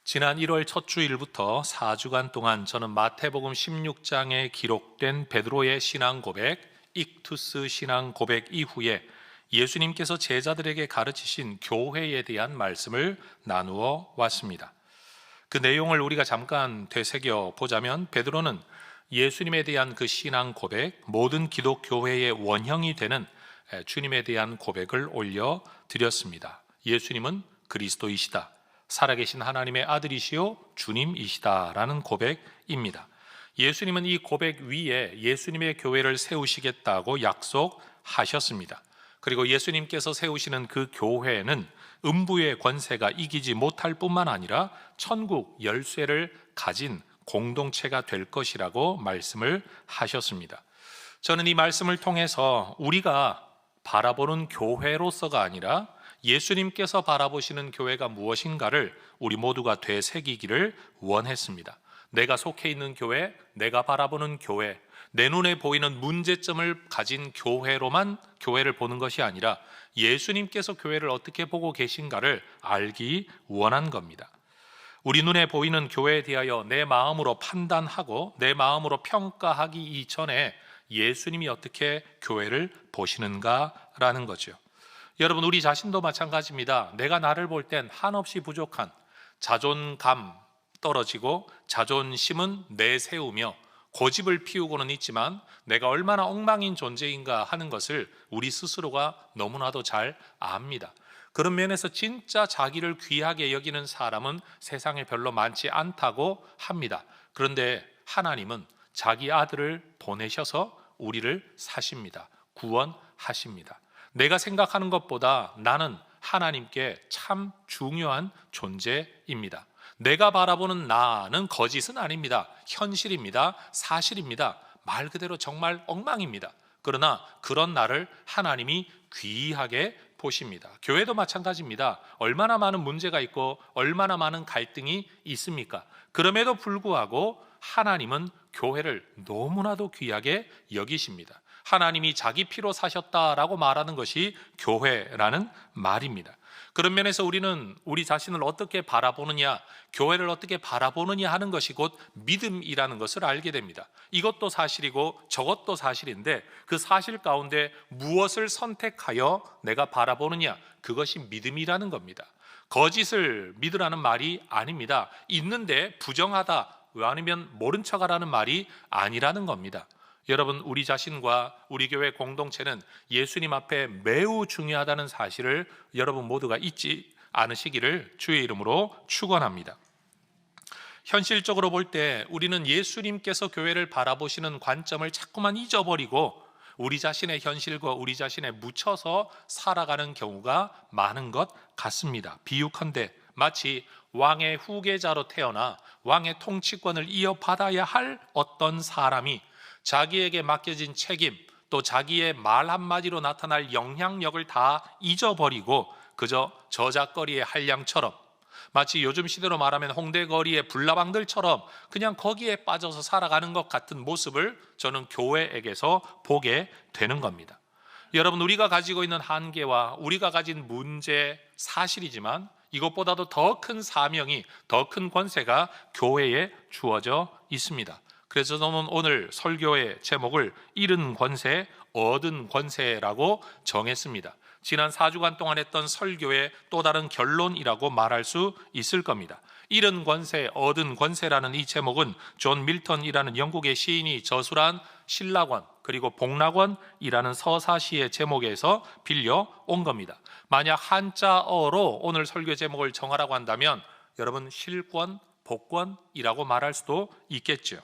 지난 1월 첫 주일부터 4주간 동안 저는 마태복음 16장에 기록된 베드로의 신앙 고백, 익투스 신앙 고백 이후에 예수님께서 제자들에게 가르치신 교회에 대한 말씀을 나누어 왔습니다. 그 내용을 우리가 잠깐 되새겨 보자면 베드로는 예수님에 대한 그 신앙 고백, 모든 기독교회의 원형이 되는 주님에 대한 고백을 올려드렸습니다. 예수님은 그리스도이시다, 살아계신 하나님의 아들이시요 주님이시다라는 고백입니다. 예수님은 이 고백 위에 예수님의 교회를 세우시겠다고 약속하셨습니다. 그리고 예수님께서 세우시는 그 교회는 음부의 권세가 이기지 못할 뿐만 아니라 천국 열쇠를 가진 공동체가 될 것이라고 말씀을 하셨습니다. 저는 이 말씀을 통해서 우리가 바라보는 교회로서가 아니라 예수님께서 바라보시는 교회가 무엇인가를 우리 모두가 되새기기를 원했습니다. 내가 속해 있는 교회, 내가 바라보는 교회, 내 눈에 보이는 문제점을 가진 교회로만 교회를 보는 것이 아니라 예수님께서 교회를 어떻게 보고 계신가를 알기 원한 겁니다. 우리 눈에 보이는 교회에 대하여 내 마음으로 판단하고 내 마음으로 평가하기 이전에 예수님이 어떻게 교회를 보시는가라는 거죠. 여러분, 우리 자신도 마찬가지입니다. 내가 나를 볼 땐 한없이 부족한, 자존감 떨어지고 자존심은 내세우며 고집을 피우고는 있지만 내가 얼마나 엉망인 존재인가 하는 것을 우리 스스로가 너무나도 잘 압니다. 그런 면에서 진짜 자기를 귀하게 여기는 사람은 세상에 별로 많지 않다고 합니다. 그런데 하나님은 자기 아들을 보내셔서 우리를 사십니다. 구원하십니다. 내가 생각하는 것보다 나는 하나님께 참 중요한 존재입니다. 내가 바라보는 나는 거짓은 아닙니다. 현실입니다. 사실입니다. 말 그대로 정말 엉망입니다. 그러나 그런 나를 하나님이 귀하게 보십니다. 교회도 마찬가지입니다. 얼마나 많은 문제가 있고 얼마나 많은 갈등이 있습니까? 그럼에도 불구하고 하나님은 교회를 너무나도 귀하게 여기십니다. 하나님이 자기 피로 사셨다라고 말하는 것이 교회라는 말입니다. 그런 면에서 우리는 우리 자신을 어떻게 바라보느냐, 교회를 어떻게 바라보느냐 하는 것이 곧 믿음이라는 것을 알게 됩니다. 이것도 사실이고 저것도 사실인데 그 사실 가운데 무엇을 선택하여 내가 바라보느냐, 그것이 믿음이라는 겁니다. 거짓을 믿으라는 말이 아닙니다. 있는데 부정하다, 아니면 모른 척하라는 말이 아니라는 겁니다. 여러분, 우리 자신과 우리 교회 공동체는 예수님 앞에 매우 중요하다는 사실을 여러분 모두가 잊지 않으시기를 주의 이름으로 축원합니다. 현실적으로 볼 때 우리는 예수님께서 교회를 바라보시는 관점을 자꾸만 잊어버리고 우리 자신의 현실과 우리 자신에 묻혀서 살아가는 경우가 많은 것 같습니다. 비유컨대 마치 왕의 후계자로 태어나 왕의 통치권을 이어받아야 할 어떤 사람이 자기에게 맡겨진 책임, 또 자기의 말 한마디로 나타날 영향력을 다 잊어버리고 그저 저작거리의 한량처럼, 마치 요즘 시대로 말하면 홍대거리의 불나방들처럼 그냥 거기에 빠져서 살아가는 것 같은 모습을 저는 교회에게서 보게 되는 겁니다. 여러분, 우리가 가지고 있는 한계와 우리가 가진 문제 사실이지만 이것보다도 더 큰 사명이, 더 큰 권세가 교회에 주어져 있습니다. 그래서 저는 오늘 설교의 제목을 잃은 권세, 얻은 권세라고 정했습니다. 지난 4주간 동안 했던 설교의 또 다른 결론이라고 말할 수 있을 겁니다. 잃은 권세, 얻은 권세라는 이 제목은 존 밀턴이라는 영국의 시인이 저술한 신라권 그리고 복락원이라는 서사시의 제목에서 빌려온 겁니다. 만약 한자어로 오늘 설교 제목을 정하라고 한다면 여러분, 실권, 복권이라고 말할 수도 있겠죠.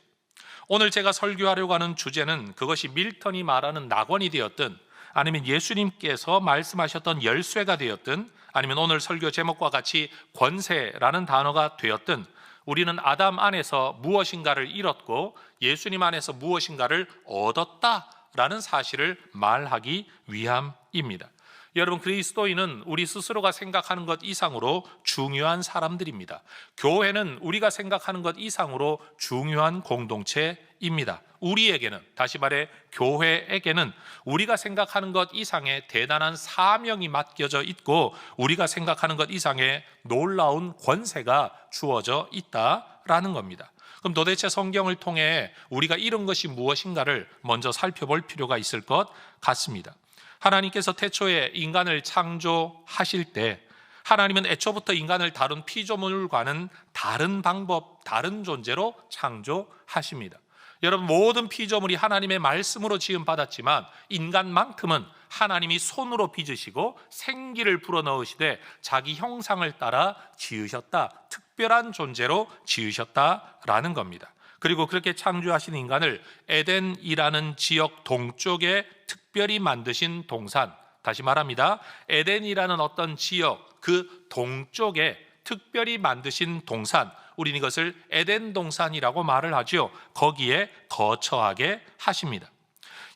오늘 제가 설교하려고 하는 주제는 그것이 밀턴이 말하는 낙원이 되었든 아니면 예수님께서 말씀하셨던 열쇠가 되었든 아니면 오늘 설교 제목과 같이 권세라는 단어가 되었든 우리는 아담 안에서 무엇인가를 잃었고 예수님 안에서 무엇인가를 얻었다라는 사실을 말하기 위함입니다. 여러분, 그리스도인은 우리 스스로가 생각하는 것 이상으로 중요한 사람들입니다. 교회는 우리가 생각하는 것 이상으로 중요한 공동체입니다. 우리에게는, 다시 말해 교회에게는 우리가 생각하는 것 이상의 대단한 사명이 맡겨져 있고 우리가 생각하는 것 이상의 놀라운 권세가 주어져 있다라는 겁니다. 그럼 도대체 성경을 통해 우리가 이런 것이 무엇인가를 먼저 살펴볼 필요가 있을 것 같습니다. 하나님께서 태초에 인간을 창조하실 때 하나님은 애초부터 인간을 다른 피조물과는 다른 방법, 다른 존재로 창조하십니다. 여러분, 모든 피조물이 하나님의 말씀으로 지음받았지만 인간만큼은 하나님이 손으로 빚으시고 생기를 불어넣으시되 자기 형상을 따라 지으셨다, 특별한 존재로 지으셨다라는 겁니다. 그리고 그렇게 창조하신 인간을 에덴이라는 지역 동쪽에 특별히 만드신 동산, 다시 말합니다, 에덴이라는 어떤 지역 그 동쪽에 특별히 만드신 동산, 우리는 이것을 에덴 동산이라고 말을 하죠. 거기에 거처하게 하십니다.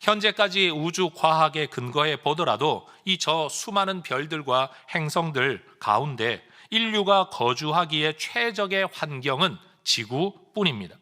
현재까지 우주 과학의 근거에 보더라도 이 저 수많은 별들과 행성들 가운데 인류가 거주하기에 최적의 환경은 지구뿐입니다.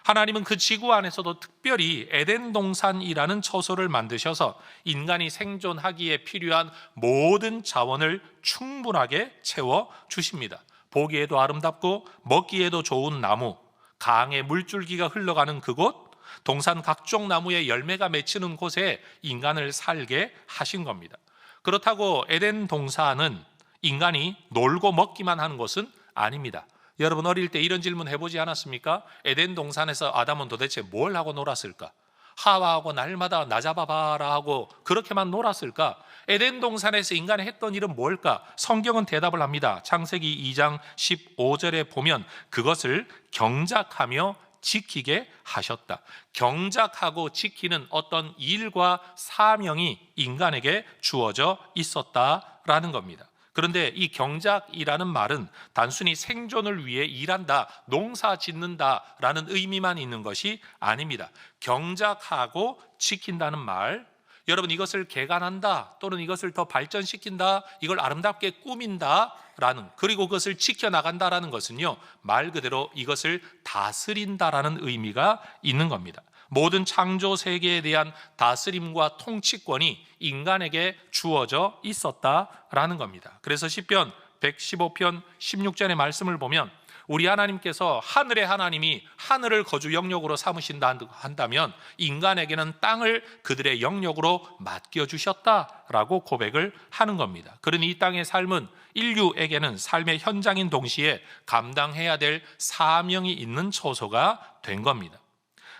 하나님은 그 지구 안에서도 특별히 에덴 동산이라는 처소를 만드셔서 인간이 생존하기에 필요한 모든 자원을 충분하게 채워 주십니다. 보기에도 아름답고 먹기에도 좋은 나무, 강의 물줄기가 흘러가는 그곳, 동산 각종 나무의 열매가 맺히는 곳에 인간을 살게 하신 겁니다. 그렇다고 에덴 동산은 인간이 놀고 먹기만 하는 곳은 아닙니다. 여러분, 어릴 때 이런 질문 해보지 않았습니까? 에덴 동산에서 아담은 도대체 뭘 하고 놀았을까? 하와하고 날마다 나 잡아봐라 하고 그렇게만 놀았을까? 에덴 동산에서 인간이 했던 일은 뭘까? 성경은 대답을 합니다. 창세기 2장 15절에 보면 그것을 경작하며 지키게 하셨다. 경작하고 지키는 어떤 일과 사명이 인간에게 주어져 있었다라는 겁니다. 그런데 이 경작이라는 말은 단순히 생존을 위해 일한다, 농사 짓는다라는 의미만 있는 것이 아닙니다. 경작하고 지킨다는 말, 여러분, 이것을 개간한다 또는 이것을 더 발전시킨다, 이걸 아름답게 꾸민다라는, 그리고 그것을 지켜나간다라는 것은요, 말 그대로 이것을 다스린다라는 의미가 있는 겁니다. 모든 창조 세계에 대한 다스림과 통치권이 인간에게 주어져 있었다라는 겁니다. 그래서 시편 115편 16절의 말씀을 보면 우리 하나님께서 하늘의 하나님이 하늘을 거주 영역으로 삼으신다 한다면 인간에게는 땅을 그들의 영역으로 맡겨주셨다라고 고백을 하는 겁니다. 그러니 이 땅의 삶은 인류에게는 삶의 현장인 동시에 감당해야 될 사명이 있는 처소가 된 겁니다.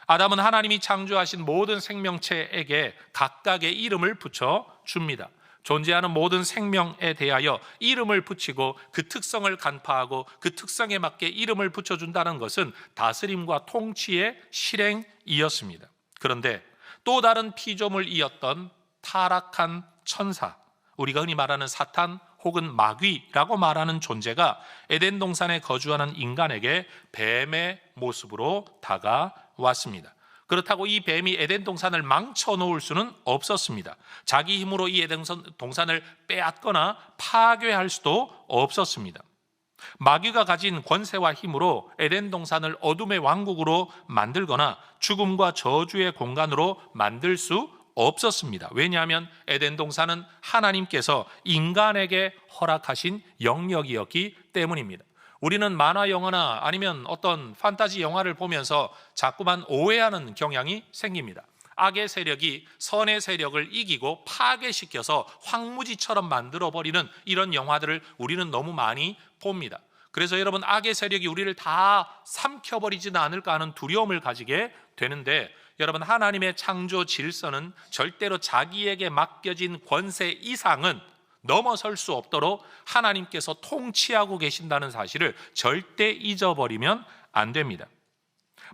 아담은 하나님이 창조하신 모든 생명체에게 각각의 이름을 붙여 줍니다. 존재하는 모든 생명에 대하여 이름을 붙이고 그 특성을 간파하고 그 특성에 맞게 이름을 붙여준다는 것은 다스림과 통치의 실행이었습니다. 그런데 또 다른 피조물이었던 타락한 천사, 우리가 흔히 말하는 사탄 혹은 마귀라고 말하는 존재가 에덴 동산에 거주하는 인간에게 뱀의 모습으로 다가왔습니다. 그렇다고 이 뱀이 에덴 동산을 망쳐놓을 수는 없었습니다. 자기 힘으로 이 에덴 동산을 빼앗거나 파괴할 수도 없었습니다. 마귀가 가진 권세와 힘으로 에덴 동산을 어둠의 왕국으로 만들거나 죽음과 저주의 공간으로 만들 수 없었습니다. 왜냐하면 에덴 동산은 하나님께서 인간에게 허락하신 영역이었기 때문입니다. 우리는 만화 영화나 아니면 어떤 판타지 영화를 보면서 자꾸만 오해하는 경향이 생깁니다. 악의 세력이 선의 세력을 이기고 파괴시켜서 황무지처럼 만들어버리는 이런 영화들을 우리는 너무 많이 봅니다. 그래서 여러분, 악의 세력이 우리를 다 삼켜버리지는 않을까 하는 두려움을 가지게 되는데, 여러분, 하나님의 창조 질서는 절대로 자기에게 맡겨진 권세 이상은 넘어설 수 없도록 하나님께서 통치하고 계신다는 사실을 절대 잊어버리면 안 됩니다.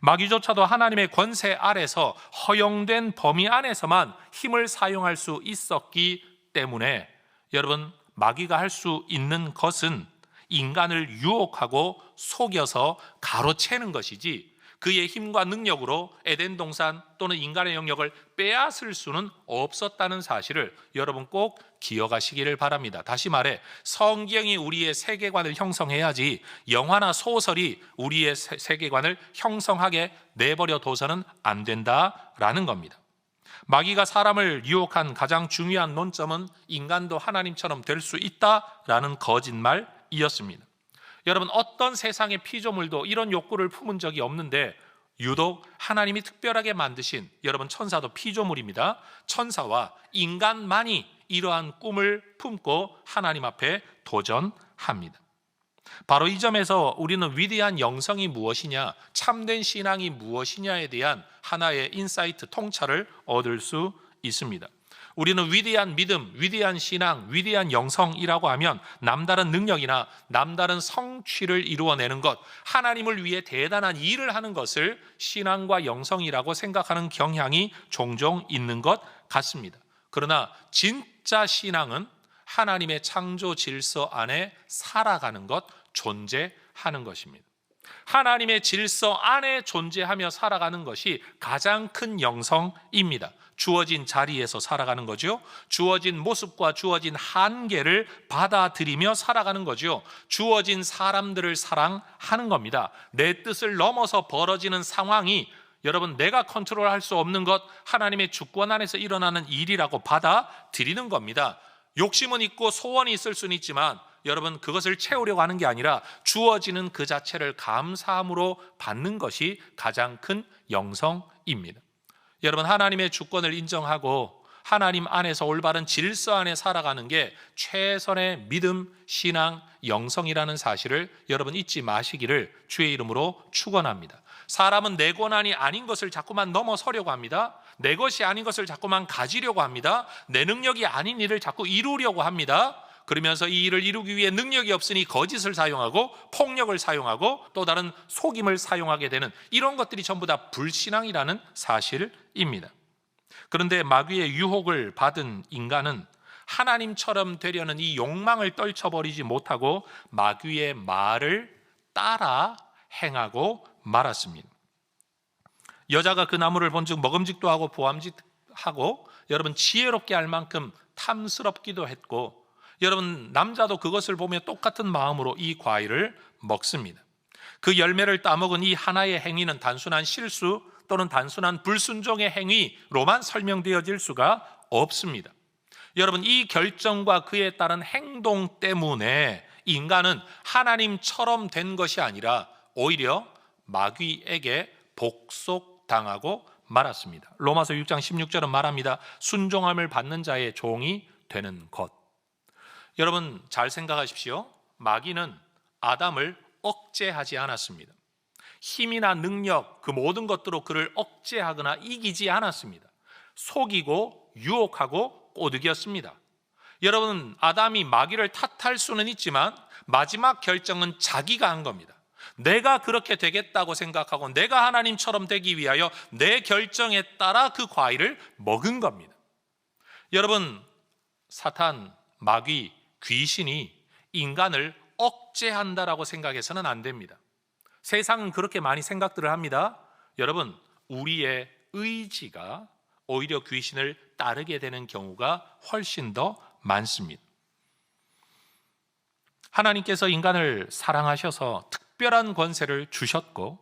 마귀조차도 하나님의 권세 아래서 허용된 범위 안에서만 힘을 사용할 수 있었기 때문에 여러분, 마귀가 할 수 있는 것은 인간을 유혹하고 속여서 가로채는 것이지 그의 힘과 능력으로 에덴 동산 또는 인간의 영역을 빼앗을 수는 없었다는 사실을 여러분 꼭 기억하시기를 바랍니다. 다시 말해 성경이 우리의 세계관을 형성해야지 영화나 소설이 우리의 세계관을 형성하게 내버려 둬서는 안 된다라는 겁니다. 마귀가 사람을 유혹한 가장 중요한 논점은 인간도 하나님처럼 될 수 있다라는 거짓말이었습니다. 여러분, 어떤 세상의 피조물도 이런 욕구를 품은 적이 없는데 유독 하나님이 특별하게 만드신, 여러분 천사도 피조물입니다. 천사와 인간만이 이러한 꿈을 품고 하나님 앞에 도전합니다. 바로 이 점에서 우리는 위대한 영성이 무엇이냐, 참된 신앙이 무엇이냐에 대한 하나의 인사이트, 통찰을 얻을 수 있습니다. 우리는 위대한 믿음, 위대한 신앙, 위대한 영성이라고 하면 남다른 능력이나 남다른 성취를 이루어내는 것, 하나님을 위해 대단한 일을 하는 것을 신앙과 영성이라고 생각하는 경향이 종종 있는 것 같습니다. 그러나 진짜 신앙은 하나님의 창조 질서 안에 살아가는 것, 존재하는 것입니다. 하나님의 질서 안에 존재하며 살아가는 것이 가장 큰 영성입니다. 주어진 자리에서 살아가는 거죠. 주어진 모습과 주어진 한계를 받아들이며 살아가는 거죠. 주어진 사람들을 사랑하는 겁니다. 내 뜻을 넘어서 벌어지는 상황이 여러분 내가 컨트롤할 수 없는 것, 하나님의 주권 안에서 일어나는 일이라고 받아들이는 겁니다. 욕심은 있고 소원이 있을 수는 있지만 여러분 그것을 채우려고 하는 게 아니라 주어지는 그 자체를 감사함으로 받는 것이 가장 큰 영성입니다. 여러분, 하나님의 주권을 인정하고 하나님 안에서 올바른 질서 안에 살아가는 게 최선의 믿음, 신앙, 영성이라는 사실을 여러분 잊지 마시기를 주의 이름으로 축원합니다. 사람은 내 권한이 아닌 것을 자꾸만 넘어서려고 합니다. 내 것이 아닌 것을 자꾸만 가지려고 합니다. 내 능력이 아닌 일을 자꾸 이루려고 합니다. 그러면서 이 일을 이루기 위해 능력이 없으니 거짓을 사용하고 폭력을 사용하고 또 다른 속임을 사용하게 되는 이런 것들이 전부 다 불신앙이라는 사실입니다. 그런데 마귀의 유혹을 받은 인간은 하나님처럼 되려는 이 욕망을 떨쳐버리지 못하고 마귀의 말을 따라 행하고 말았습니다. 여자가 그 나무를 본즉 먹음직도 하고 보암직하고 여러분 지혜롭게 할 만큼 탐스럽기도 했고, 여러분 남자도 그것을 보며 똑같은 마음으로 이 과일을 먹습니다. 그 열매를 따먹은 이 하나의 행위는 단순한 실수 또는 단순한 불순종의 행위로만 설명되어질 수가 없습니다. 여러분, 이 결정과 그에 따른 행동 때문에 인간은 하나님처럼 된 것이 아니라 오히려 마귀에게 복속당하고 말았습니다. 로마서 6장 16절은 말합니다. 순종함을 받는 자의 종이 되는 것. 여러분 잘 생각하십시오. 마귀는 아담을 억제하지 않았습니다. 힘이나 능력, 그 모든 것들로 그를 억제하거나 이기지 않았습니다. 속이고 유혹하고 꼬드겼습니다. 여러분, 아담이 마귀를 탓할 수는 있지만 마지막 결정은 자기가 한 겁니다. 내가 그렇게 되겠다고 생각하고 내가 하나님처럼 되기 위하여 내 결정에 따라 그 과일을 먹은 겁니다. 여러분, 사탄, 마귀, 귀신이 인간을 억제한다라고 생각해서는 안 됩니다. 세상은 그렇게 많이 생각들을 합니다. 여러분, 우리의 의지가 오히려 귀신을 따르게 되는 경우가 훨씬 더 많습니다. 하나님께서 인간을 사랑하셔서 특별한 권세를 주셨고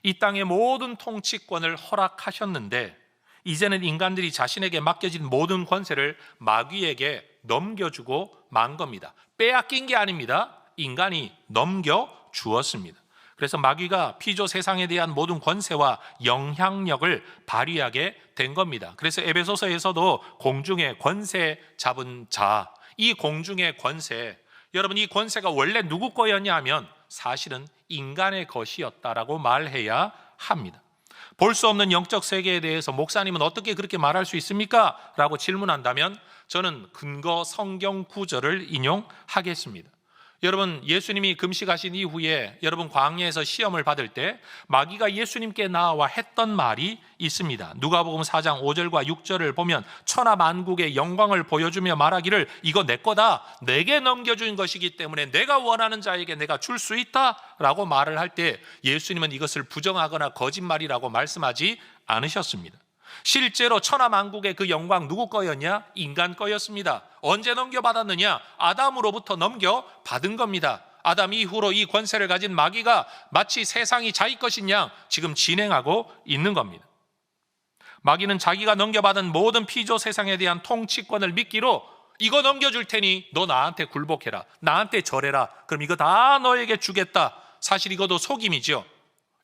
이 땅의 모든 통치권을 허락하셨는데 이제는 인간들이 자신에게 맡겨진 모든 권세를 마귀에게 넘겨주고 만 겁니다. 빼앗긴 게 아닙니다. 인간이 넘겨주었습니다. 그래서 마귀가 피조 세상에 대한 모든 권세와 영향력을 발휘하게 된 겁니다. 그래서 에베소서에서도 공중의 권세 잡은 자, 이 공중의 권세, 여러분 이 권세가 원래 누구 거였냐 하면 사실은 인간의 것이었다라고 말해야 합니다. 볼 수 없는 영적 세계에 대해서 목사님은 어떻게 그렇게 말할 수 있습니까? 라고 질문한다면 저는 근거 성경 구절을 인용하겠습니다. 여러분, 예수님이 금식하신 이후에 여러분 광야에서 시험을 받을 때 마귀가 예수님께 나와 했던 말이 있습니다. 누가복음 4장 5절과 6절을 보면 천하 만국의 영광을 보여주며 말하기를 이거 내 거다, 내게 넘겨준 것이기 때문에 내가 원하는 자에게 내가 줄 수 있다 라고 말을 할 때 예수님은 이것을 부정하거나 거짓말이라고 말씀하지 않으셨습니다. 실제로 천하 만국의 그 영광 누구 거였냐? 인간 거였습니다. 언제 넘겨받았느냐? 아담으로부터 넘겨받은 겁니다. 아담 이후로 이 권세를 가진 마귀가 마치 세상이 자기 것인 양 지금 진행하고 있는 겁니다. 마귀는 자기가 넘겨받은 모든 피조 세상에 대한 통치권을 미끼로 이거 넘겨줄 테니 너 나한테 굴복해라, 나한테 절해라, 그럼 이거 다 너에게 주겠다. 사실 이것도 속임이죠.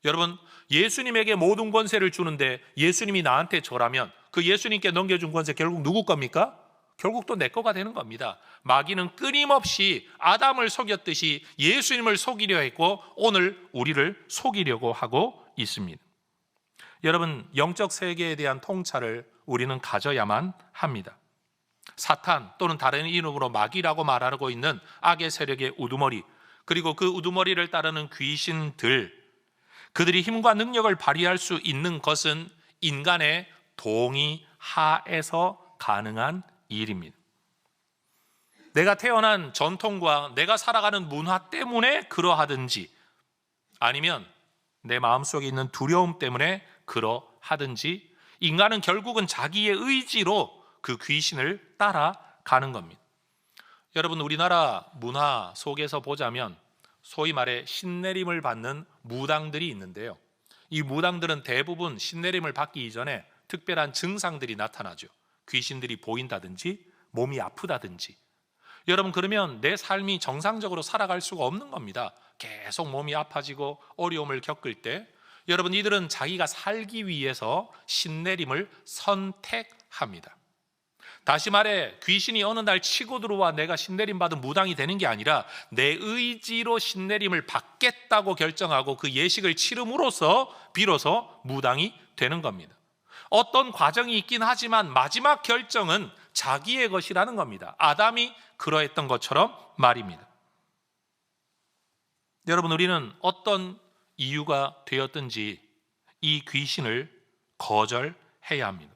여러분, 예수님에게 모든 권세를 주는데 예수님이 나한테 절하면 그 예수님께 넘겨준 권세 결국 누구 겁니까? 결국 또 내 거가 되는 겁니다. 마귀는 끊임없이 아담을 속였듯이 예수님을 속이려 했고 오늘 우리를 속이려고 하고 있습니다. 여러분, 영적 세계에 대한 통찰을 우리는 가져야만 합니다. 사탄 또는 다른 이름으로 마귀라고 말하고 있는 악의 세력의 우두머리, 그리고 그 우두머리를 따르는 귀신들, 그들이 힘과 능력을 발휘할 수 있는 것은 인간의 동의 하에서 가능한 일입니다. 내가 태어난 전통과 내가 살아가는 문화 때문에 그러하든지 아니면 내 마음속에 있는 두려움 때문에 그러하든지 인간은 결국은 자기의 의지로 그 귀신을 따라가는 겁니다. 여러분, 우리나라 문화 속에서 보자면 소위 말해 신내림을 받는 무당들이 있는데요, 이 무당들은 대부분 신내림을 받기 이전에 특별한 증상들이 나타나죠. 귀신들이 보인다든지 몸이 아프다든지. 여러분, 그러면 내 삶이 정상적으로 살아갈 수가 없는 겁니다. 계속 몸이 아파지고 어려움을 겪을 때 여러분, 이들은 자기가 살기 위해서 신내림을 선택합니다. 다시 말해 귀신이 어느 날 치고 들어와 내가 신내림 받은 무당이 되는 게 아니라 내 의지로 신내림을 받겠다고 결정하고 그 예식을 치름으로써 비로소 무당이 되는 겁니다. 어떤 과정이 있긴 하지만 마지막 결정은 자기의 것이라는 겁니다. 아담이 그러했던 것처럼 말입니다. 여러분, 우리는 어떤 이유가 되었든지 이 귀신을 거절해야 합니다.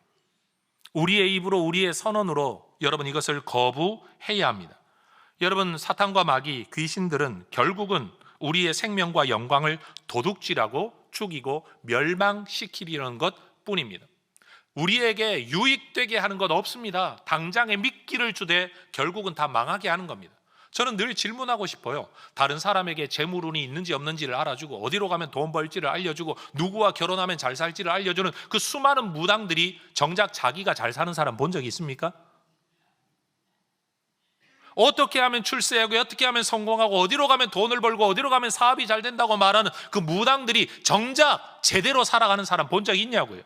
우리의 입으로, 우리의 선언으로 여러분 이것을 거부해야 합니다. 여러분, 사탄과 마귀, 귀신들은 결국은 우리의 생명과 영광을 도둑질하고 죽이고 멸망시키려는 것 뿐입니다. 우리에게 유익되게 하는 것 없습니다. 당장에 미끼를 주되 결국은 다 망하게 하는 겁니다. 저는 늘 질문하고 싶어요. 다른 사람에게 재물운이 있는지 없는지를 알아주고 어디로 가면 돈 벌지를 알려주고 누구와 결혼하면 잘 살지를 알려주는 그 수많은 무당들이 정작 자기가 잘 사는 사람 본 적이 있습니까? 어떻게 하면 출세하고 어떻게 하면 성공하고 어디로 가면 돈을 벌고 어디로 가면 사업이 잘 된다고 말하는 그 무당들이 정작 제대로 살아가는 사람 본 적이 있냐고요.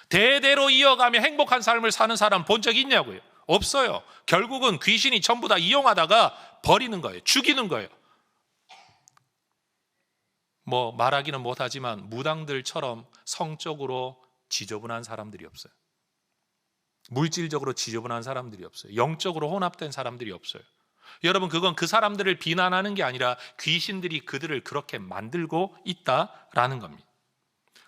대대로 이어가며 행복한 삶을 사는 사람 본 적이 있냐고요. 없어요. 결국은 귀신이 전부 다 이용하다가 버리는 거예요. 죽이는 거예요. 뭐 말하기는 못하지만 무당들처럼 성적으로 지저분한 사람들이 없어요. 물질적으로 지저분한 사람들이 없어요. 영적으로 혼합된 사람들이 없어요. 여러분, 그건 그 사람들을 비난하는 게 아니라 귀신들이 그들을 그렇게 만들고 있다라는 겁니다.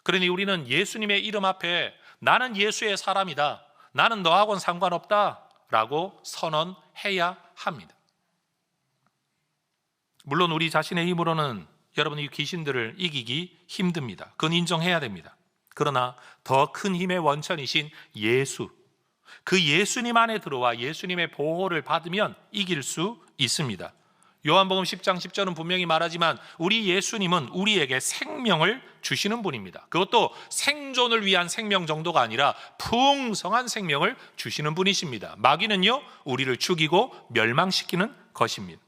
그러니 우리는 예수님의 이름 앞에 나는 예수의 사람이다, 나는 너하고는 상관없다 라고 선언해야 합니다. 물론 우리 자신의 힘으로는 여러분 이 귀신들을 이기기 힘듭니다. 그건 인정해야 됩니다. 그러나 더 큰 힘의 원천이신 예수, 그 예수님 안에 들어와 예수님의 보호를 받으면 이길 수 있습니다. 요한복음 10장 10절은 분명히 말하지만 우리 예수님은 우리에게 생명을 주시는 분입니다. 그것도 생존을 위한 생명 정도가 아니라 풍성한 생명을 주시는 분이십니다. 마귀는요, 우리를 죽이고 멸망시키는 것입니다.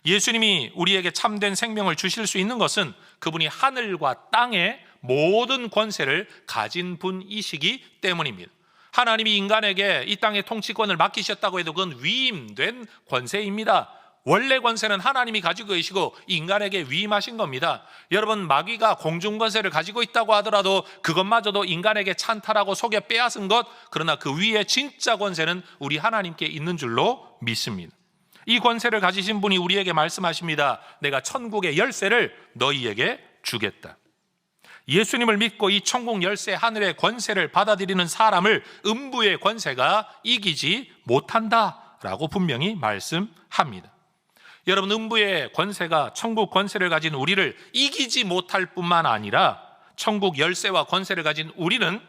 예수님이 우리에게 참된 생명을 주실 수 있는 것은 그분이 하늘과 땅의 모든 권세를 가진 분이시기 때문입니다. 하나님이 인간에게 이 땅의 통치권을 맡기셨다고 해도 그건 위임된 권세입니다. 원래 권세는 하나님이 가지고 계시고 인간에게 위임하신 겁니다. 여러분, 마귀가 공중 권세를 가지고 있다고 하더라도 그것마저도 인간에게 찬탈하고 속여 빼앗은 것, 그러나 그 위에 진짜 권세는 우리 하나님께 있는 줄로 믿습니다. 이 권세를 가지신 분이 우리에게 말씀하십니다. 내가 천국의 열쇠를 너희에게 주겠다. 예수님을 믿고 이 천국 열쇠 하늘의 권세를 받아들이는 사람을 음부의 권세가 이기지 못한다라고 분명히 말씀합니다. 여러분, 음부의 권세가 천국 권세를 가진 우리를 이기지 못할 뿐만 아니라 천국 열쇠와 권세를 가진 우리는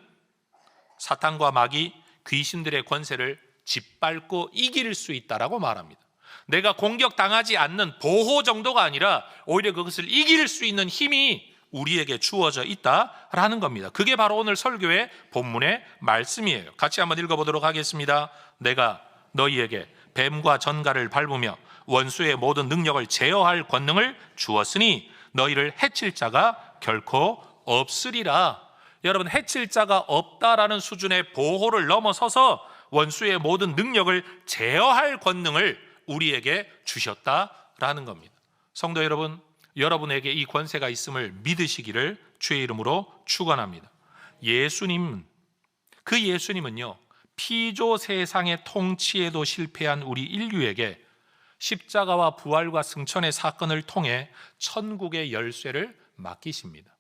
사탄과 마귀, 귀신들의 권세를 짓밟고 이길 수 있다라고 말합니다. 내가 공격당하지 않는 보호 정도가 아니라 오히려 그것을 이길 수 있는 힘이 우리에게 주어져 있다라는 겁니다. 그게 바로 오늘 설교의 본문의 말씀이에요. 같이 한번 읽어보도록 하겠습니다. 내가 너희에게 뱀과 전갈을 밟으며 원수의 모든 능력을 제어할 권능을 주었으니 너희를 해칠 자가 결코 없으리라. 여러분, 해칠 자가 없다라는 수준의 보호를 넘어서서 원수의 모든 능력을 제어할 권능을 우리에게 주셨다라는 겁니다. 성도 여러분, 여러분에게 이 권세가 있음을 믿으시기를 주의 이름으로 축원합니다. 그 예수님은요, 피조 세상의 통치에도 실패한 우리 인류에게 십자가와 부활과 승천의 사건을 통해 천국의 열쇠를 맡기십니다.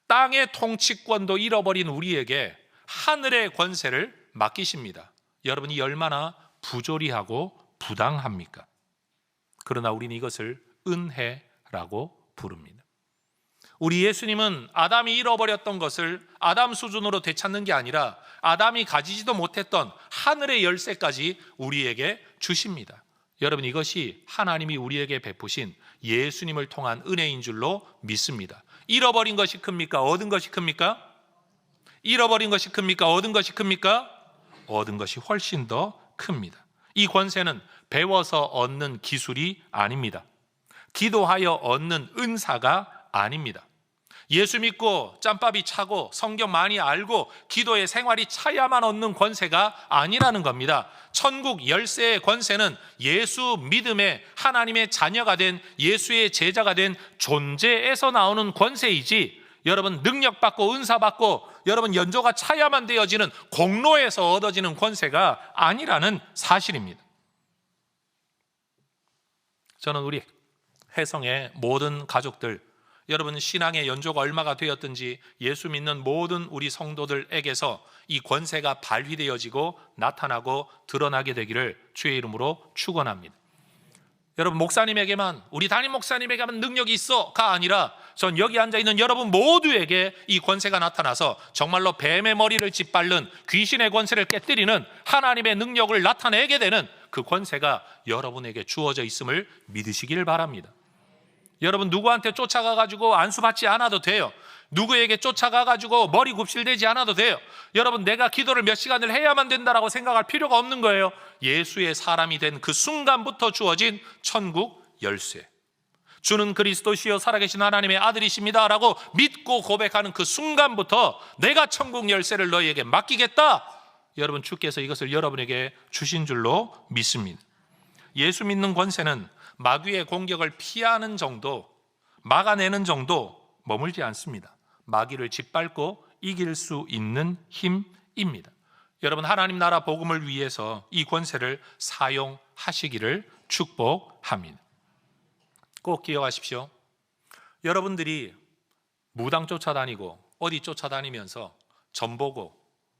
땅의 통치권도 잃어버린 우리에게 하늘의 권세를 맡기십니다. 여러분이 얼마나 부조리하고 부당합니까? 그러나 우리는 이것을 은혜라고 부릅니다. 우리 예수님은 아담이 잃어버렸던 것을 아담 수준으로 되찾는 게 아니라 아담이 가지지도 못했던 하늘의 열쇠까지 우리에게 주십니다. 여러분, 이것이 하나님이 우리에게 베푸신 예수님을 통한 은혜인 줄로 믿습니다. 잃어버린 것이 큽니까? 얻은 것이 큽니까? 잃어버린 것이 큽니까? 얻은 것이 큽니까? 얻은 것이 훨씬 더 큽니다. 이 권세는 배워서 얻는 기술이 아닙니다. 기도하여 얻는 은사가 아닙니다. 예수 믿고 짬밥이 차고 성경 많이 알고 기도의 생활이 차야만 얻는 권세가 아니라는 겁니다. 천국 열쇠의 권세는 예수 믿음의 하나님의 자녀가 된 예수의 제자가 된 존재에서 나오는 권세이지, 여러분 능력받고 은사받고 여러분 연조가 차야만 되어지는 공로에서 얻어지는 권세가 아니라는 사실입니다. 저는 우리 혜성의 모든 가족들, 여러분 신앙의 연조가 얼마가 되었든지 예수 믿는 모든 우리 성도들에게서 이 권세가 발휘되어지고 나타나고 드러나게 되기를 주의 이름으로 축원합니다. 여러분 목사님에게만, 우리 담임 목사님에게만 능력이 있어가 아니라 전 여기 앉아있는 여러분 모두에게 이 권세가 나타나서 정말로 뱀의 머리를 짓밟는 귀신의 권세를 깨뜨리는 하나님의 능력을 나타내게 되는 그 권세가 여러분에게 주어져 있음을 믿으시길 바랍니다. 여러분 누구한테 쫓아가가지고 안수받지 않아도 돼요. 누구에게 쫓아가가지고 머리 굽실대지 않아도 돼요. 여러분 내가 기도를 몇 시간을 해야만 된다라고 생각할 필요가 없는 거예요. 예수의 사람이 된 그 순간부터 주어진 천국 열쇠, 주는 그리스도시요 살아계신 하나님의 아들이십니다 라고 믿고 고백하는 그 순간부터 내가 천국 열쇠를 너희에게 맡기겠다, 여러분 주께서 이것을 여러분에게 주신 줄로 믿습니다. 예수 믿는 권세는 마귀의 공격을 피하는 정도, 막아내는 정도 머물지 않습니다. 마귀를 짓밟고 이길 수 있는 힘입니다. 여러분 하나님 나라 복음을 위해서 이 권세를 사용하시기를 축복합니다. 꼭 기억하십시오. 여러분들이 무당 쫓아다니고 어디 쫓아다니면서 점보고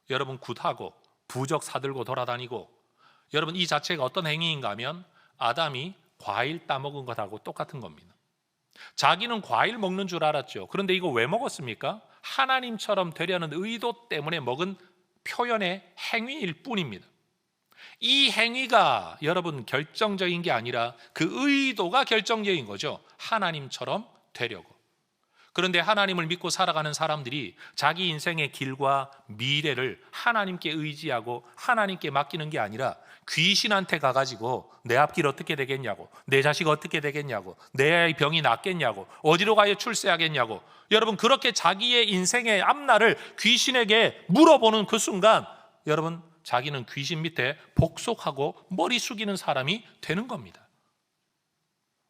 여러분 굿하고 부적 사들고 돌아다니고, 여러분 이 자체가 어떤 행위인가 하면 아담이 과일 따먹은 것하고 똑같은 겁니다. 자기는 과일 먹는 줄 알았죠. 그런데 이거 왜 먹었습니까? 하나님처럼 되려는 의도 때문에 먹은 표현의 행위일 뿐입니다. 이 행위가 여러분 결정적인 게 아니라 그 의도가 결정적인 거죠. 하나님처럼 되려고. 그런데 하나님을 믿고 살아가는 사람들이 자기 인생의 길과 미래를 하나님께 의지하고 하나님께 맡기는 게 아니라 귀신한테 가가지고 내 앞길 어떻게 되겠냐고, 내 자식 어떻게 되겠냐고, 내 병이 낫겠냐고, 어디로 가야 출세하겠냐고, 여러분 그렇게 자기의 인생의 앞날을 귀신에게 물어보는 그 순간 여러분 자기는 귀신 밑에 복속하고 머리 숙이는 사람이 되는 겁니다.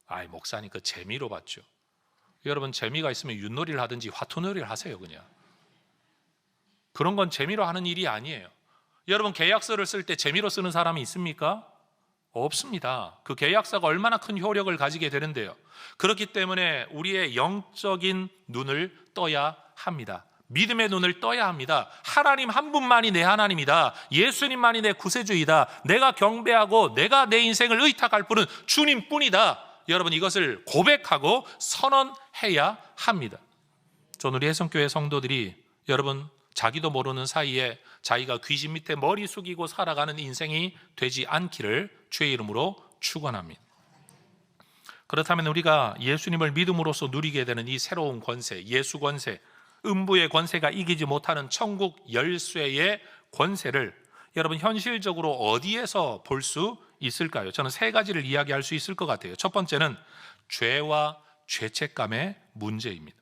아이 목사님 그 재미로 봤죠. 여러분 재미가 있으면 윷놀이를 하든지 화투놀이를 하세요. 그냥 그런 건 재미로 하는 일이 아니에요. 여러분 계약서를 쓸 때 재미로 쓰는 사람이 있습니까? 없습니다. 그 계약서가 얼마나 큰 효력을 가지게 되는데요. 그렇기 때문에 우리의 영적인 눈을 떠야 합니다. 믿음의 눈을 떠야 합니다. 하나님 한 분만이 내 하나님이다. 예수님만이 내 구세주이다. 내가 경배하고 내가 내 인생을 의탁할 분은 주님뿐이다. 여러분, 이것을 고백하고 선언해야 합니다. 저는 우리 해성교회 성도들이 여러분 자기도 모르는 사이에 자기가 귀신 밑에 머리 숙이고 살아가는 인생이 되지 않기를 주의 이름으로 축원합니다. 그렇다면 우리가 예수님을 믿음으로써 누리게 되는 이 새로운 권세, 예수 권세, 음부의 권세가 이기지 못하는 천국 열쇠의 권세를 여러분 현실적으로 어디에서 볼 수 있을까요? 저는 세 가지를 이야기할 수 있을 것 같아요. 첫 번째는 죄와 죄책감의 문제입니다.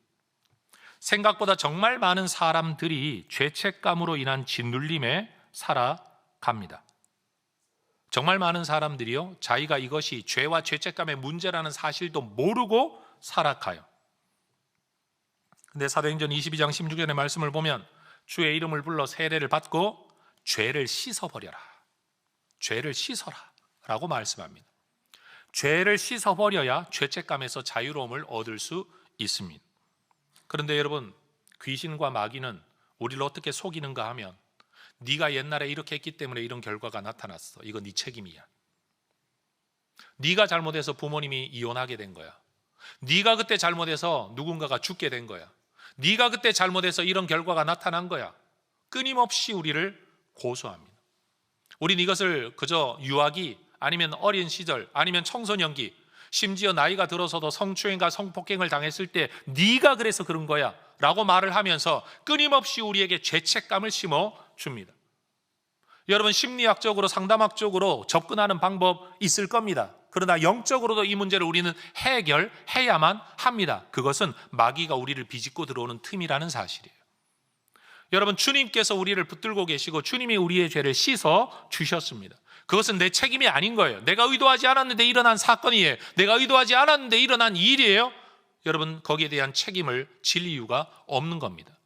생각보다 정말 많은 사람들이 죄책감으로 인한 짓눌림에 살아갑니다. 정말 많은 사람들이요, 자기가 이것이 죄와 죄책감의 문제라는 사실도 모르고 살아가요. 근데 사도행전 22장 16절의 말씀을 보면 주의 이름을 불러 세례를 받고 죄를 씻어버려라, 죄를 씻어라 라고 말씀합니다. 죄를 씻어버려야 죄책감에서 자유로움을 얻을 수 있습니다. 그런데 여러분, 귀신과 마귀는 우리를 어떻게 속이는가 하면 네가 옛날에 이렇게 했기 때문에 이런 결과가 나타났어, 이거 네 책임이야. 네가 잘못해서 부모님이 이혼하게 된 거야. 네가 그때 잘못해서 누군가가 죽게 된 거야. 네가 그때 잘못해서 이런 결과가 나타난 거야. 끊임없이 우리를 고소합니다. 우린 이것을 그저 유아기 아니면 어린 시절 아니면 청소년기, 심지어 나이가 들어서도 성추행과 성폭행을 당했을 때 네가 그래서 그런 거야 라고 말을 하면서 끊임없이 우리에게 죄책감을 심어줍니다. 여러분, 심리학적으로 상담학적으로 접근하는 방법 있을 겁니다. 그러나 영적으로도 이 문제를 우리는 해결해야만 합니다. 그것은 마귀가 우리를 비집고 들어오는 틈이라는 사실이에요. 여러분, 주님께서 우리를 붙들고 계시고 주님이 우리의 죄를 씻어 주셨습니다. 그것은 내 책임이 아닌 거예요. 내가 의도하지 않았는데 일어난 사건이에요. 내가 의도하지 않았는데 일어난 일이에요. 여러분, 거기에 대한 책임을 질 이유가 없는 겁니다.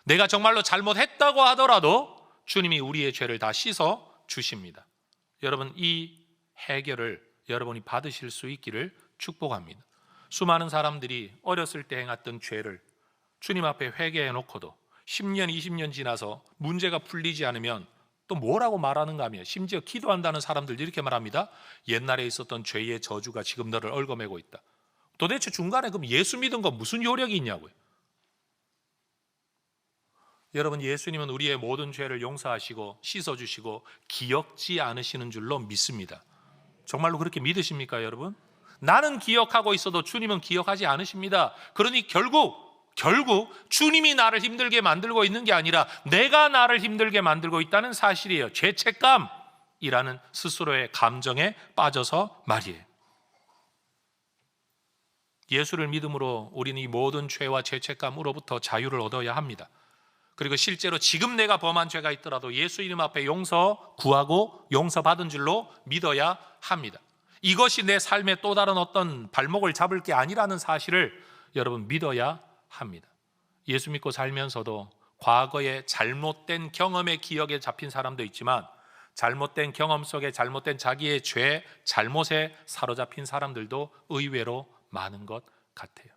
내가 정말로 잘못했다고 하더라도 주님이 우리의 죄를 다 씻어 주십니다. 여러분, 이 해결을 여러분이 받으실 수 있기를 축복합니다. 수많은 사람들이 어렸을 때 행했던 죄를 주님 앞에 회개해 놓고도 10년, 20년 지나서 문제가 풀리지 않으면 또 뭐라고 말하는가 하면, 심지어 기도한다는 사람들도 이렇게 말합니다. 옛날에 있었던 죄의 저주가 지금 너를 얽어매고 있다. 도대체 중간에 그럼 예수 믿은 거 무슨 효력이 있냐고요. 여러분, 예수님은 우리의 모든 죄를 용서하시고 씻어주시고 기억지 않으시는 줄로 믿습니다. 정말로 그렇게 믿으십니까, 여러분? 나는 기억하고 있어도 주님은 기억하지 않으십니다. 그러니 결국 주님이 나를 힘들게 만들고 있는 게 아니라 내가 나를 힘들게 만들고 있다는 사실이에요. 죄책감이라는 스스로의 감정에 빠져서 말이에요. 예수를 믿음으로 우리는 이 모든 죄와 죄책감으로부터 자유를 얻어야 합니다. 그리고 실제로 지금 내가 범한 죄가 있더라도 예수 이름 앞에 용서 구하고 용서받은 줄로 믿어야 합니다. 이것이 내 삶의 또 다른 어떤 발목을 잡을 게 아니라는 사실을 여러분 믿어야 합니다. 예수 믿고 살면서도 과거의 잘못된 경험의 기억에 잡힌 사람도 있지만 잘못된 경험 속에 잘못된 자기의 죄, 잘못에 사로잡힌 사람들도 의외로 많은 것 같아요.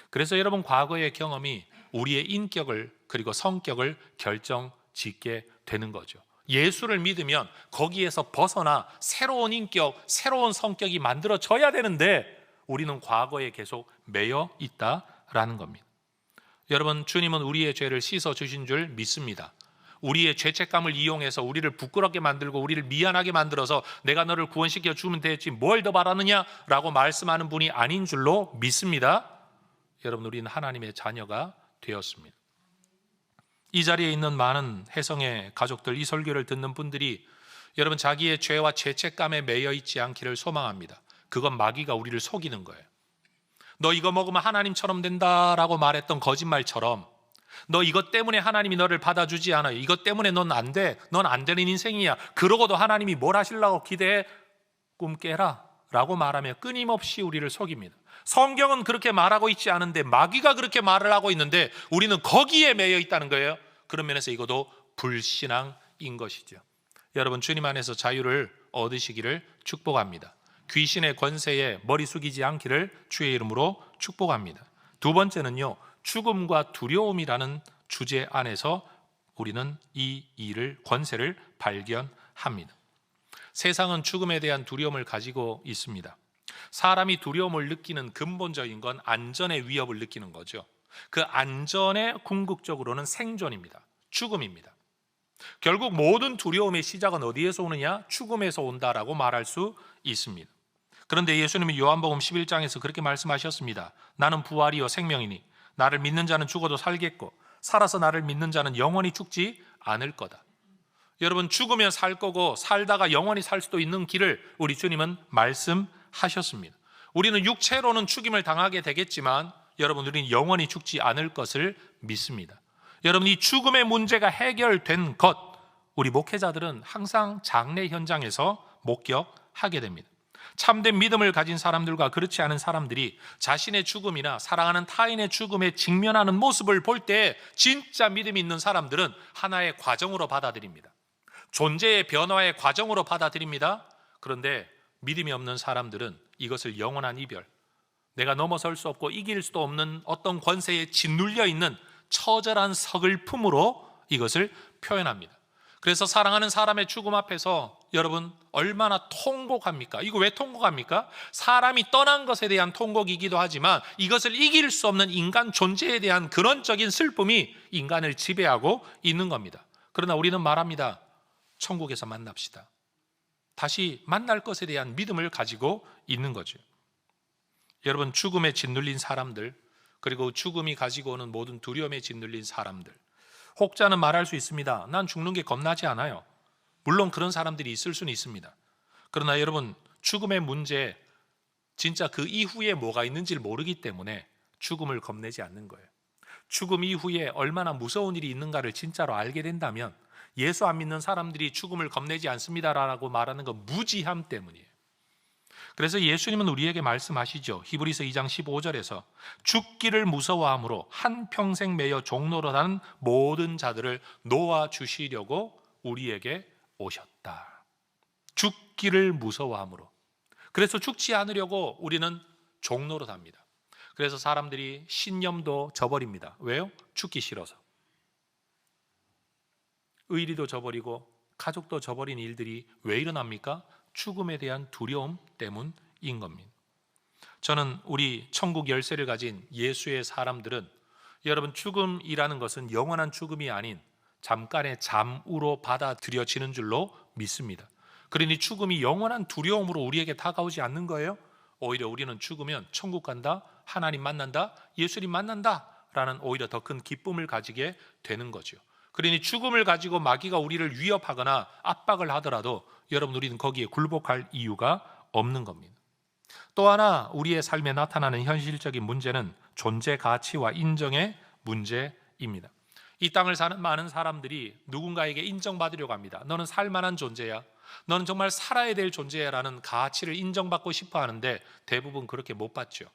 그래서 여러분, 과거의 경험이 우리의 인격을 그리고 성격을 결정짓게 되는 거죠. 예수를 믿으면 거기에서 벗어나 새로운 인격, 새로운 성격이 만들어져야 되는데 우리는 과거에 계속 매여 있다라는 겁니다. 여러분, 주님은 우리의 죄를 씻어주신 줄 믿습니다. 우리의 죄책감을 이용해서 우리를 부끄럽게 만들고 우리를 미안하게 만들어서 내가 너를 구원시켜 주면 되지 뭘 더 바라느냐 라고 말씀하는 분이 아닌 줄로 믿습니다. 여러분, 우리는 하나님의 자녀가 되었습니다. 이 자리에 있는 많은 혜성의 가족들, 이 설교를 듣는 분들이 여러분 자기의 죄와 죄책감에 매여 있지 않기를 소망합니다. 그건 마귀가 우리를 속이는 거예요. 너 이거 먹으면 하나님처럼 된다라고 말했던 거짓말처럼 너 이것 때문에 하나님이 너를 받아주지 않아요. 이것 때문에 넌 안 돼. 넌 안 되는 인생이야. 그러고도 하나님이 뭘 하시려고 기대해? 꿈 깨라 라고 말하며 끊임없이 우리를 속입니다. 성경은 그렇게 말하고 있지 않은데 마귀가 그렇게 말을 하고 있는데 우리는 거기에 매여 있다는 거예요. 그런 면에서 이것도 불신앙인 것이죠. 여러분, 주님 안에서 자유를 얻으시기를 축복합니다. 귀신의 권세에 머리 숙이지 않기를 주의 이름으로 축복합니다. 두 번째는요, 죽음과 두려움이라는 주제 안에서 우리는 이 일을, 권세를 발견합니다. 세상은 죽음에 대한 두려움을 가지고 있습니다. 사람이 두려움을 느끼는 근본적인 건 안전의 위협을 느끼는 거죠. 그 안전의 궁극적으로는 생존입니다. 죽음입니다. 결국 모든 두려움의 시작은 어디에서 오느냐? 죽음에서 온다라고 말할 수 있습니다. 그런데 예수님이 요한복음 11장에서 그렇게 말씀하셨습니다. 나는 부활이요 생명이니 나를 믿는 자는 죽어도 살겠고 살아서 나를 믿는 자는 영원히 죽지 않을 거다. 여러분, 죽으면 살 거고 살다가 영원히 살 수도 있는 길을 우리 주님은 말씀하셨습니다. 우리는 육체로는 죽임을 당하게 되겠지만 여러분, 우리는 영원히 죽지 않을 것을 믿습니다. 여러분, 이 죽음의 문제가 해결된 것, 우리 목회자들은 항상 장례 현장에서 목격하게 됩니다. 참된 믿음을 가진 사람들과 그렇지 않은 사람들이 자신의 죽음이나 사랑하는 타인의 죽음에 직면하는 모습을 볼 때 진짜 믿음이 있는 사람들은 하나의 과정으로 받아들입니다. 존재의 변화의 과정으로 받아들입니다. 그런데 믿음이 없는 사람들은 이것을 영원한 이별, 내가 넘어설 수 없고 이길 수도 없는 어떤 권세에 짓눌려 있는 처절한 서글픔으로 이것을 표현합니다. 그래서 사랑하는 사람의 죽음 앞에서 여러분 얼마나 통곡합니까? 이거 왜 통곡합니까? 사람이 떠난 것에 대한 통곡이기도 하지만 이것을 이길 수 없는 인간 존재에 대한 근원적인 슬픔이 인간을 지배하고 있는 겁니다. 그러나 우리는 말합니다. 천국에서 만납시다. 다시 만날 것에 대한 믿음을 가지고 있는 거죠. 여러분, 죽음에 짓눌린 사람들, 그리고 죽음이 가지고 오는 모든 두려움에 짓눌린 사람들, 혹자는 말할 수 있습니다. 난 죽는 게 겁나지 않아요. 물론 그런 사람들이 있을 수는 있습니다. 그러나 여러분, 죽음의 문제, 진짜 그 이후에 뭐가 있는지를 모르기 때문에 죽음을 겁내지 않는 거예요. 죽음 이후에 얼마나 무서운 일이 있는가를 진짜로 알게 된다면 예수 안 믿는 사람들이 죽음을 겁내지 않습니다라고 말하는 건 무지함 때문이에요. 그래서 예수님은 우리에게 말씀하시죠. 히브리서 2장 15절에서 죽기를 무서워함으로 한평생 매여 종노릇하는 모든 자들을 놓아주시려고 우리에게 오셨다. 죽기를 무서워함으로. 그래서 죽지 않으려고 우리는 종노릇합니다. 그래서 사람들이 신념도 저버립니다. 왜요? 죽기 싫어서. 의리도 저버리고 가족도 저버린 일들이 왜 일어납니까? 죽음에 대한 두려움 때문인 겁니다. 저는 우리 천국 열쇠를 가진 예수의 사람들은 여러분, 죽음이라는 것은 영원한 죽음이 아닌 잠깐의 잠으로 받아들여지는 줄로 믿습니다. 그러니 죽음이 영원한 두려움으로 우리에게 다가오지 않는 거예요. 오히려 우리는 죽으면 천국 간다, 하나님 만난다, 예수님 만난다 라는 오히려 더 큰 기쁨을 가지게 되는 거죠. 그러니 죽음을 가지고 마귀가 우리를 위협하거나 압박을 하더라도 여러분, 우리는 거기에 굴복할 이유가 없는 겁니다. 또 하나 우리의 삶에 나타나는 현실적인 문제는 존재 가치와 인정의 문제입니다. 이 땅을 사는 많은 사람들이 누군가에게 인정받으려고 합니다. 너는 살만한 존재야, 너는 정말 살아야 될 존재야 라는 가치를 인정받고 싶어 하는데 대부분 그렇게 못 받죠.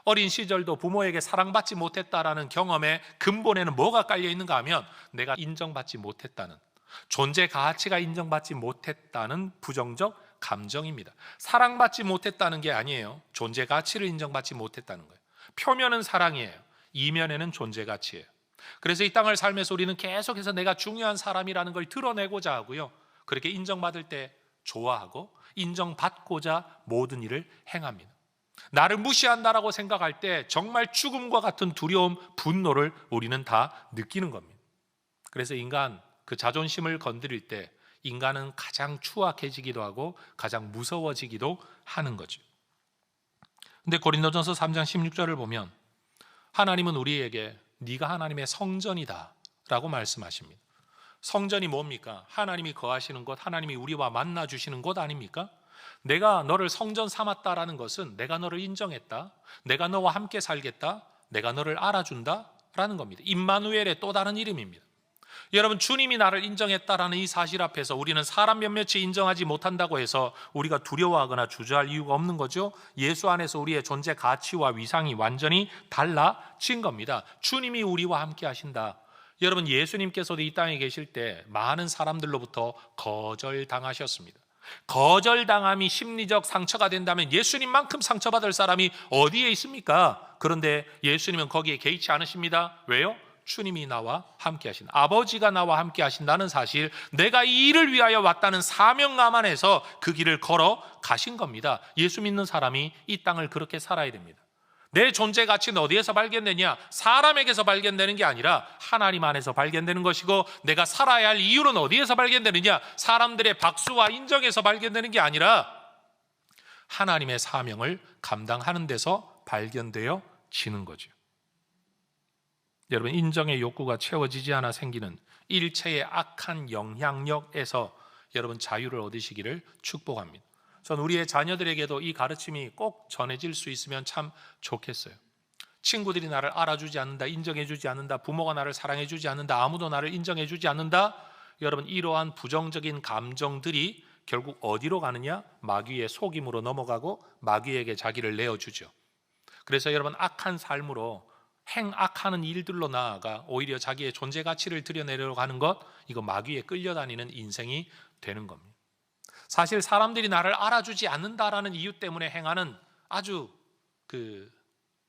어린 시절도 부모에게 사랑받지 못했다라는 경험의 근본에는 뭐가 깔려 있는가 하면 내가 인정받지 못했다는, 존재 가치가 인정받지 못했다는 부정적 감정입니다. 사랑받지 못했다는 게 아니에요. 존재 가치를 인정받지 못했다는 거예요. 표면은 사랑이에요. 이면에는 존재 가치예요. 그래서 이 땅을 살면서 우리는 계속해서 내가 중요한 사람이라는 걸 드러내고자 하고요, 그렇게 인정받을 때 좋아하고 인정받고자 모든 일을 행합니다. 나를 무시한다라고 생각할 때 정말 죽음과 같은 두려움, 분노를 우리는 다 느끼는 겁니다. 그래서 인간 그 자존심을 건드릴 때 인간은 가장 추악해지기도 하고 가장 무서워지기도 하는 거죠. 근데 고린도전서 3장 16절을 보면 하나님은 우리에게 네가 하나님의 성전이다 라고 말씀하십니다. 성전이 뭡니까? 하나님이 거하시는 곳, 하나님이 우리와 만나 주시는 곳 아닙니까? 내가 너를 성전 삼았다라는 것은 내가 너를 인정했다, 내가 너와 함께 살겠다, 내가 너를 알아준다 라는 겁니다. 임마누엘의 또 다른 이름입니다. 여러분, 주님이 나를 인정했다라는 이 사실 앞에서 우리는 사람 몇몇이 인정하지 못한다고 해서 우리가 두려워하거나 주저할 이유가 없는 거죠. 예수 안에서 우리의 존재 가치와 위상이 완전히 달라진 겁니다. 주님이 우리와 함께 하신다. 여러분, 예수님께서도 이 땅에 계실 때 많은 사람들로부터 거절당하셨습니다. 거절당함이 심리적 상처가 된다면 예수님만큼 상처받을 사람이 어디에 있습니까? 그런데 예수님은 거기에 개의치 않으십니다. 왜요? 주님이 나와 함께 하신, 아버지가 나와 함께 하신다는 사실, 내가 이 일을 위하여 왔다는 사명감 안에서 그 길을 걸어 가신 겁니다. 예수 믿는 사람이 이 땅을 그렇게 살아야 됩니다. 내 존재 가치는 어디에서 발견되냐? 사람에게서 발견되는 게 아니라 하나님 안에서 발견되는 것이고, 내가 살아야 할 이유는 어디에서 발견되느냐? 사람들의 박수와 인정에서 발견되는 게 아니라 하나님의 사명을 감당하는 데서 발견되어지는 거죠. 여러분, 인정의 욕구가 채워지지 않아 생기는 일체의 악한 영향력에서 여러분 자유를 얻으시기를 축복합니다. 전 우리의 자녀들에게도 이 가르침이 꼭 전해질 수 있으면 참 좋겠어요. 친구들이 나를 알아주지 않는다, 인정해주지 않는다, 부모가 나를 사랑해주지 않는다, 아무도 나를 인정해주지 않는다. 여러분, 이러한 부정적인 감정들이 결국 어디로 가느냐? 마귀의 속임으로 넘어가고 마귀에게 자기를 내어주죠. 그래서 여러분, 악한 삶으로 행악하는 일들로 나아가 오히려 자기의 존재 가치를 드러내려고 하는 것, 이거 마귀에 끌려다니는 인생이 되는 겁니다. 사실 사람들이 나를 알아주지 않는다라는 이유 때문에 행하는 아주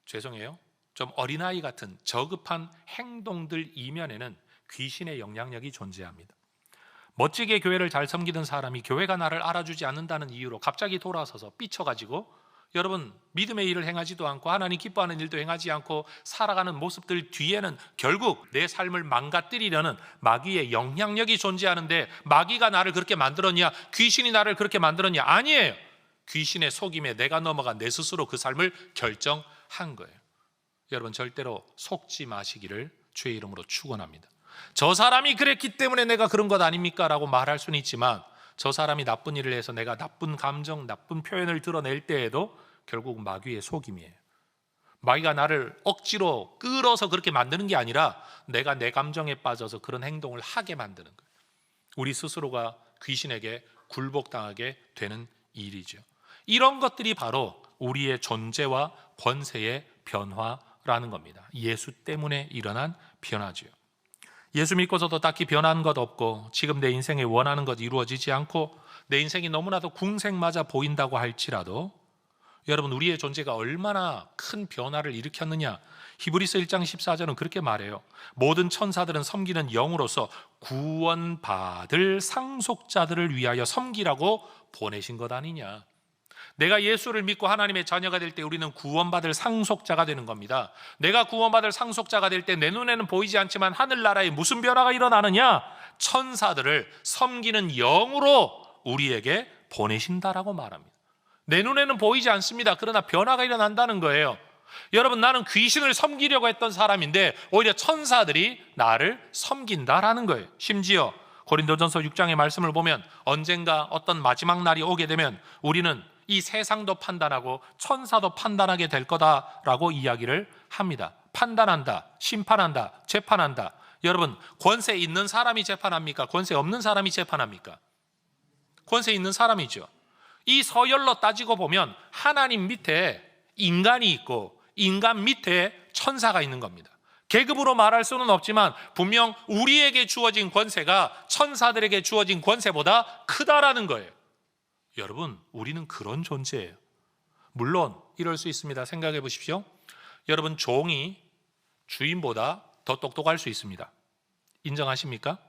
죄송해요, 좀 어린아이 같은 저급한 행동들 이면에는 귀신의 영향력이 존재합니다. 멋지게 교회를 잘 섬기던 사람이 교회가 나를 알아주지 않는다는 이유로 갑자기 돌아서서 삐쳐가지고 여러분, 믿음의 일을 행하지도 않고 하나님 기뻐하는 일도 행하지 않고 살아가는 모습들 뒤에는 결국 내 삶을 망가뜨리려는 마귀의 영향력이 존재하는데, 마귀가 나를 그렇게 만들었냐? 귀신이 나를 그렇게 만들었냐? 아니에요. 귀신의 속임에 내가 넘어가 내 스스로 그 삶을 결정한 거예요. 여러분, 절대로 속지 마시기를 주의 이름으로 축원합니다. 저 사람이 그랬기 때문에 내가 그런 것 아닙니까? 라고 말할 수는 있지만, 저 사람이 나쁜 일을 해서 내가 나쁜 감정, 나쁜 표현을 드러낼 때에도 결국 마귀의 속임이에요. 마귀가 나를 억지로 끌어서 그렇게 만드는 게 아니라 내가 내 감정에 빠져서 그런 행동을 하게 만드는 거예요. 우리 스스로가 귀신에게 굴복당하게 되는 일이죠. 이런 것들이 바로 우리의 존재와 권세의 변화라는 겁니다. 예수 때문에 일어난 변화죠. 예수 믿고서도 딱히 변한 것 없고, 지금 내 인생에 원하는 것 이루어지지 않고, 내 인생이 너무나도 궁색맞아 보인다고 할지라도 여러분, 우리의 존재가 얼마나 큰 변화를 일으켰느냐? 히브리서 1장 14절은 그렇게 말해요. 모든 천사들은 섬기는 영으로서 구원받을 상속자들을 위하여 섬기라고 보내신 것 아니냐? 내가 예수를 믿고 하나님의 자녀가 될 때 우리는 구원받을 상속자가 되는 겁니다. 내가 구원받을 상속자가 될 때 내 눈에는 보이지 않지만 하늘나라에 무슨 변화가 일어나느냐? 천사들을 섬기는 영으로 우리에게 보내신다라고 말합니다. 내 눈에는 보이지 않습니다. 그러나 변화가 일어난다는 거예요. 여러분, 나는 귀신을 섬기려고 했던 사람인데 오히려 천사들이 나를 섬긴다라는 거예요. 심지어 고린도전서 6장의 말씀을 보면 언젠가 어떤 마지막 날이 오게 되면 우리는 이 세상도 판단하고 천사도 판단하게 될 거다라고 이야기를 합니다. 판단한다, 심판한다, 재판한다. 여러분, 권세 있는 사람이 재판합니까? 권세 없는 사람이 재판합니까? 권세 있는 사람이죠. 이 서열로 따지고 보면 하나님 밑에 인간이 있고 인간 밑에 천사가 있는 겁니다. 계급으로 말할 수는 없지만 분명 우리에게 주어진 권세가 천사들에게 주어진 권세보다 크다라는 거예요. 여러분, 우리는 그런 존재예요. 물론 이럴 수 있습니다. 생각해 보십시오. 여러분, 종이 주인보다 더 똑똑할 수 있습니다. 인정하십니까?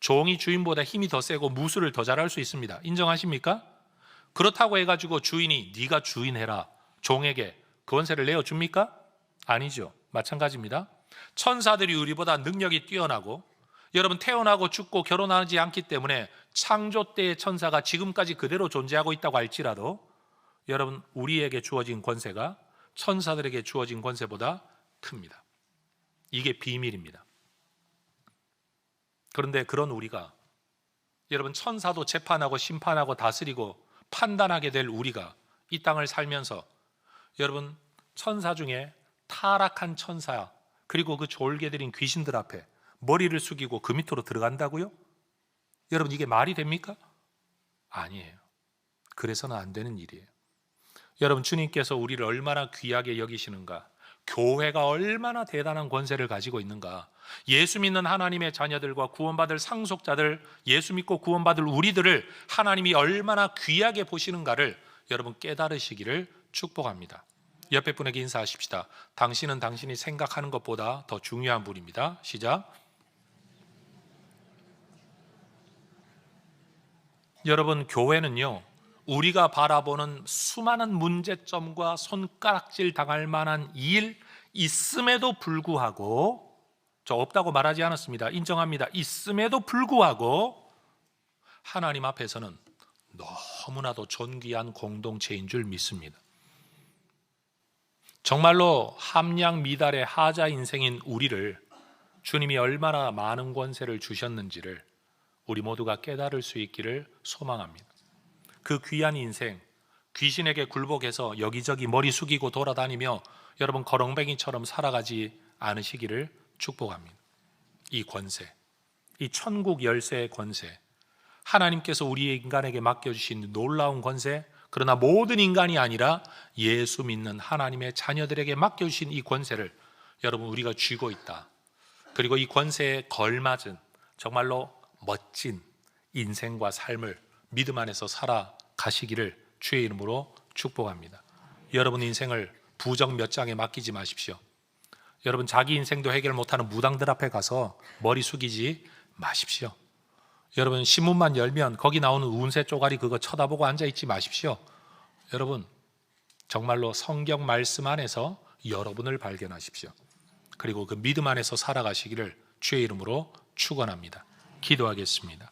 종이 주인보다 힘이 더 세고 무술을 더 잘할 수 있습니다. 인정하십니까? 그렇다고 해가지고 주인이 네가 주인해라, 종에게 권세를 내어줍니까? 아니죠. 마찬가지입니다. 천사들이 우리보다 능력이 뛰어나고, 여러분, 태어나고 죽고 결혼하지 않기 때문에 창조 때의 천사가 지금까지 그대로 존재하고 있다고 할지라도 여러분, 우리에게 주어진 권세가 천사들에게 주어진 권세보다 큽니다. 이게 비밀입니다. 그런데 그런 우리가, 여러분, 천사도 재판하고 심판하고 다스리고 판단하게 될 우리가 이 땅을 살면서 여러분, 천사 중에 타락한 천사 그리고 그 졸개들인 귀신들 앞에 머리를 숙이고 그 밑으로 들어간다고요? 여러분, 이게 말이 됩니까? 아니에요. 그래서는 안 되는 일이에요. 여러분, 주님께서 우리를 얼마나 귀하게 여기시는가, 교회가 얼마나 대단한 권세를 가지고 있는가. 예수 믿는 하나님의 자녀들과 구원받을 상속자들, 예수 믿고 구원받을 우리들을 하나님이 얼마나 귀하게 보시는가를 여러분 깨달으시기를 축복합니다. 옆에 분에게 인사하십시다. 당신은 당신이 생각하는 것보다 더 중요한 분입니다. 시작. 여러분, 교회는요, 우리가 바라보는 수많은 문제점과 손가락질 당할 만한 일 있음에도 불구하고, 저 없다고 말하지 않았습니다. 인정합니다. 있음에도 불구하고 하나님 앞에서는 너무나도 존귀한 공동체인 줄 믿습니다. 정말로 함량 미달의 하자 인생인 우리를 주님이 얼마나 많은 권세를 주셨는지를 우리 모두가 깨달을 수 있기를 소망합니다. 그 귀한 인생, 귀신에게 굴복해서 여기저기 머리 숙이고 돌아다니며 여러분 거렁뱅이처럼 살아가지 않으시기를 축복합니다. 이 권세, 이 천국 열쇠의 권세, 하나님께서 우리 인간에게 맡겨주신 놀라운 권세, 그러나 모든 인간이 아니라 예수 믿는 하나님의 자녀들에게 맡겨주신 이 권세를 여러분 우리가 쥐고 있다. 그리고 이 권세에 걸맞은 정말로 멋진 인생과 삶을 믿음 안에서 살아가시기를 주의 이름으로 축복합니다. 여러분 인생을 부정 몇 장에 맡기지 마십시오. 여러분 자기 인생도 해결 못하는 무당들 앞에 가서 머리 숙이지 마십시오. 여러분 신문만 열면 거기 나오는 운세 쪼가리 그거 쳐다보고 앉아있지 마십시오. 여러분 정말로 성경 말씀 안에서 여러분을 발견하십시오. 그리고 그 믿음 안에서 살아가시기를 주의 이름으로 축원합니다. 기도하겠습니다.